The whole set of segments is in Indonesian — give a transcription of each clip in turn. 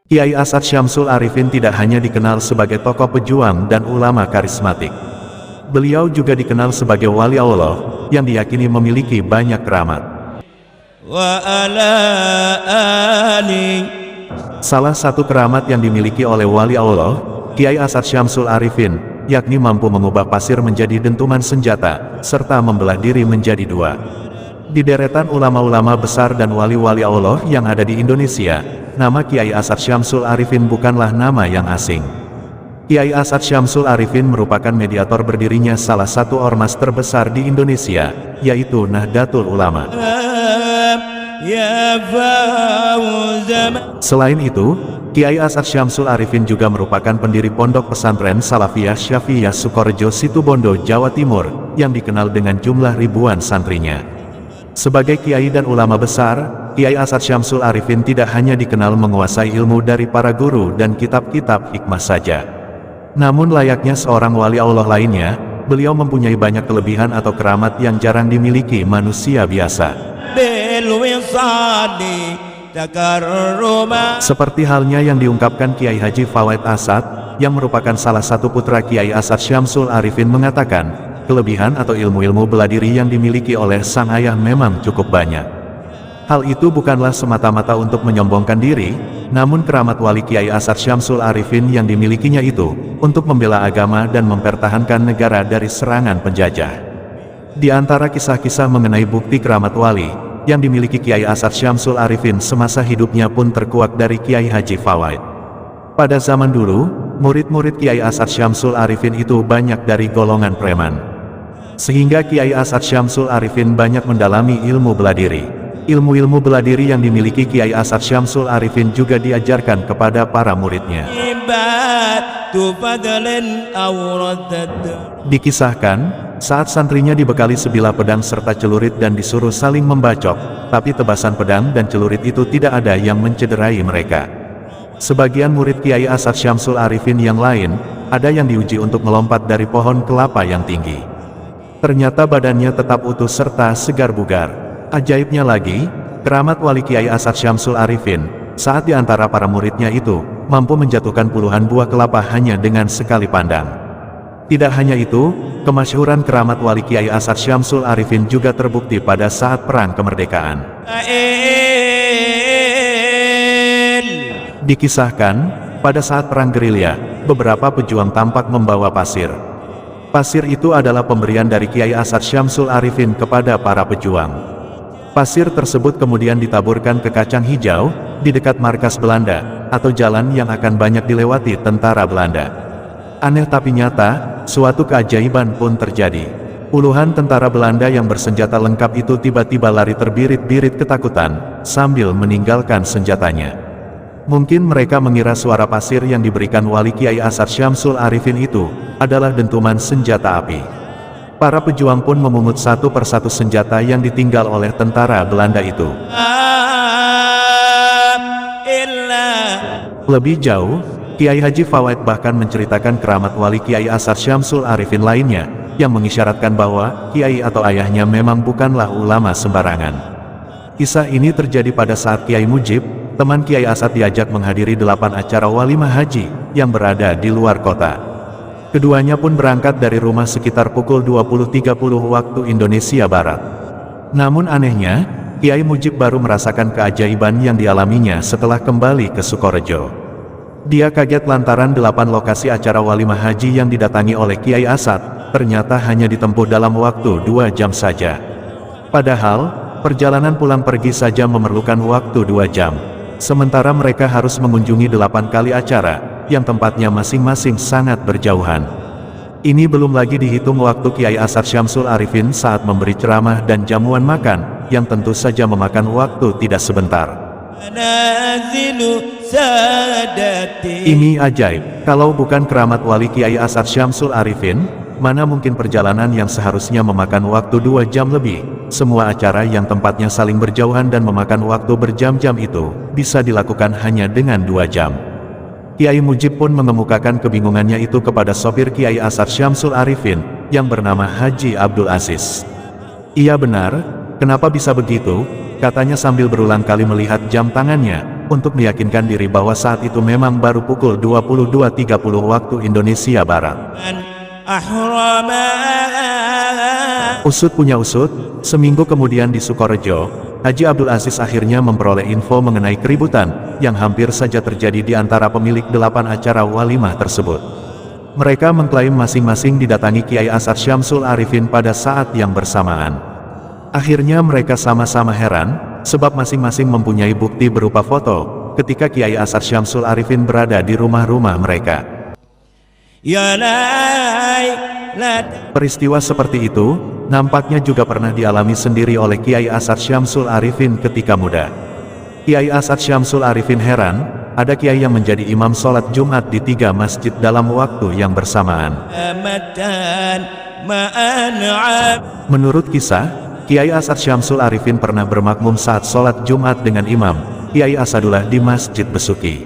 Kiai Asad Syamsul Arifin tidak hanya dikenal sebagai tokoh pejuang dan ulama karismatik. Beliau juga dikenal sebagai wali Allah yang diyakini memiliki banyak keramat. Salah satu keramat yang dimiliki oleh wali Allah, Kiai Asad Syamsul Arifin, yakni mampu mengubah pasir menjadi dentuman senjata, serta membelah diri menjadi dua. Di deretan ulama-ulama besar dan wali-wali Allah yang ada di Indonesia, nama Kiai Asad Syamsul Arifin bukanlah nama yang asing. Kiai Asad Syamsul Arifin merupakan mediator berdirinya salah satu ormas terbesar di Indonesia, yaitu Nahdlatul Ulama. Selain itu, Kiai Asad Syamsul Arifin juga merupakan pendiri pondok pesantren Salafiyah Syafi'iyah Sukorejo Situbondo, Jawa Timur, yang dikenal dengan jumlah ribuan santrinya. Sebagai kiai dan ulama besar, Kiai Asad Syamsul Arifin tidak hanya dikenal menguasai ilmu dari para guru dan kitab-kitab hikmah saja. Namun layaknya seorang wali Allah lainnya, beliau mempunyai banyak kelebihan atau keramat yang jarang dimiliki manusia biasa. Seperti halnya yang diungkapkan Kiai Haji Fawait Asad, yang merupakan salah satu putra Kiai Asad Syamsul Arifin mengatakan, kelebihan atau ilmu-ilmu bela diri yang dimiliki oleh sang ayah memang cukup banyak. Hal itu bukanlah semata-mata untuk menyombongkan diri, namun keramat wali Kiai Asad Syamsul Arifin yang dimilikinya itu, untuk membela agama dan mempertahankan negara dari serangan penjajah. Di antara kisah-kisah mengenai bukti keramat wali, yang dimiliki Kiai Asad Syamsul Arifin semasa hidupnya pun terkuak dari Kiai Haji Fawait. Pada zaman dulu, murid-murid Kiai Asad Syamsul Arifin itu banyak dari golongan preman. Sehingga Kiai Asad Syamsul Arifin banyak mendalami ilmu bela diri. Ilmu-ilmu bela diri yang dimiliki Kiai Asad Syamsul Arifin juga diajarkan kepada para muridnya. Dikisahkan, saat santrinya dibekali sebilah pedang serta celurit dan disuruh saling membacok, tapi tebasan pedang dan celurit itu tidak ada yang mencederai mereka. Sebagian murid Kiai Asad Syamsul Arifin yang lain, ada yang diuji untuk melompat dari pohon kelapa yang tinggi. Ternyata badannya tetap utuh serta segar bugar. Ajaibnya lagi, keramat wali Kiai Asad Syamsul Arifin, saat di antara para muridnya itu, mampu menjatuhkan puluhan buah kelapa hanya dengan sekali pandang. Tidak hanya itu, kemasyhuran keramat wali Kiai Asad Syamsul Arifin juga terbukti pada saat perang kemerdekaan. Dikisahkan, pada saat perang gerilya, beberapa pejuang tampak membawa pasir. Pasir itu adalah pemberian dari Kiai Asad Syamsul Arifin kepada para pejuang. Pasir tersebut kemudian ditaburkan ke kacang hijau, di dekat markas Belanda, atau jalan yang akan banyak dilewati tentara Belanda. Aneh tapi nyata, suatu keajaiban pun terjadi. Puluhan tentara Belanda yang bersenjata lengkap itu tiba-tiba lari terbirit-birit ketakutan, sambil meninggalkan senjatanya. Mungkin mereka mengira suara pasir yang diberikan wali Kiai Asad Syamsul Arifin itu, adalah dentuman senjata api. Para pejuang pun memungut satu persatu senjata yang ditinggal oleh tentara Belanda itu. Lebih jauh, Kiai Haji Fawait bahkan menceritakan keramat wali Kiai Asad Syamsul Arifin lainnya, yang mengisyaratkan bahwa Kiai atau ayahnya memang bukanlah ulama sembarangan. Kisah ini terjadi pada saat Kiai Mujib, teman Kiai Asad, diajak menghadiri 8 acara walimah haji, yang berada di luar kota. Keduanya pun berangkat dari rumah sekitar pukul 20.30 waktu Indonesia Barat. Namun anehnya, Kiai Mujib baru merasakan keajaiban yang dialaminya setelah kembali ke Sukorejo. Dia kaget lantaran 8 lokasi acara walimah haji yang didatangi oleh Kiai Asad, ternyata hanya ditempuh dalam waktu 2 jam saja. Padahal, perjalanan pulang pergi saja memerlukan waktu 2 jam. Sementara mereka harus mengunjungi 8 kali acara, yang tempatnya masing-masing sangat berjauhan. Ini belum lagi dihitung waktu Kiai Asad Syamsul Arifin saat memberi ceramah dan jamuan makan, yang tentu saja memakan waktu tidak sebentar. Ini ajaib, kalau bukan keramat wali Kiai Asad Syamsul Arifin, mana mungkin perjalanan yang seharusnya memakan waktu 2 jam lebih, semua acara yang tempatnya saling berjauhan dan memakan waktu berjam-jam itu, bisa dilakukan hanya dengan 2 jam. Kiai Mujib pun mengemukakan kebingungannya itu kepada sopir Kiai Asad Syamsul Arifin, yang bernama Haji Abdul Aziz. Iya benar, kenapa bisa begitu? Katanya sambil berulang kali melihat jam tangannya, untuk meyakinkan diri bahwa saat itu memang baru pukul 22.30 waktu Indonesia Barat. Usut punya usut, seminggu kemudian di Sukorejo, Haji Abdul Aziz akhirnya memperoleh info mengenai keributan, yang hampir saja terjadi di antara pemilik 8 acara walimah tersebut. Mereka mengklaim masing-masing didatangi Kiai Asad Syamsul Arifin pada saat yang bersamaan. Akhirnya mereka sama-sama heran, sebab masing-masing mempunyai bukti berupa foto, ketika Kiai Asad Syamsul Arifin berada di rumah-rumah mereka. Peristiwa seperti itu, nampaknya juga pernah dialami sendiri oleh Kiai Asad Syamsul Arifin ketika muda. Kiai Asad Syamsul Arifin heran, ada kiai yang menjadi imam sholat Jumat di 3 masjid dalam waktu yang bersamaan. Menurut kisah, Kiai Asad Syamsul Arifin pernah bermakmum saat sholat Jumat dengan imam, Kiai Asadullah di Masjid Besuki.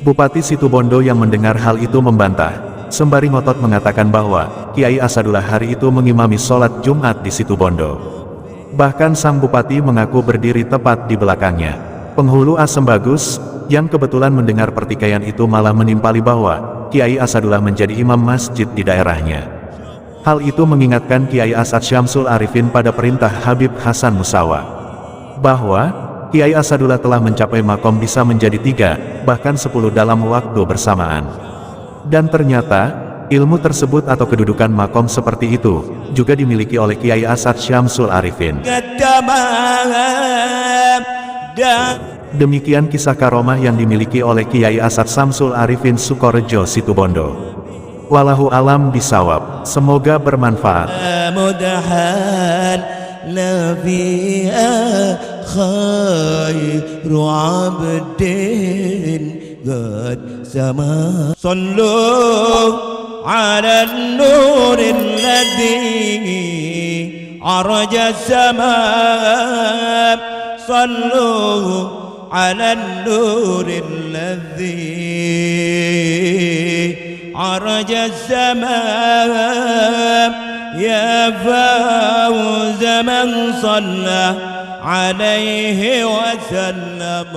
Bupati Situbondo yang mendengar hal itu membantah, sembari ngotot mengatakan bahwa Kiai Asadullah hari itu mengimami sholat Jumat di Situbondo. Bahkan sang bupati mengaku berdiri tepat di belakangnya. Penghulu Asem Bagus, yang kebetulan mendengar pertikaian itu malah menimpali bahwa Kiai Asadullah menjadi imam masjid di daerahnya. Hal itu mengingatkan Kiai Asad Syamsul Arifin pada perintah Habib Hasan Musawa, bahwa Kiai Asadullah telah mencapai makom bisa menjadi 3, bahkan 10 dalam waktu bersamaan. Dan ternyata, ilmu tersebut atau kedudukan makom seperti itu, juga dimiliki oleh Kiai Asad Syamsul Arifin. Demikian kisah karomah yang dimiliki oleh Kiai Asad Syamsul Arifin Sukorejo Situbondo. Wallahu alam bisawab, semoga bermanfaat. صلوا على النور الذي عرج السماء صلوا على النور الذي عرج السماء يا فوز من صلى عليه وسلم.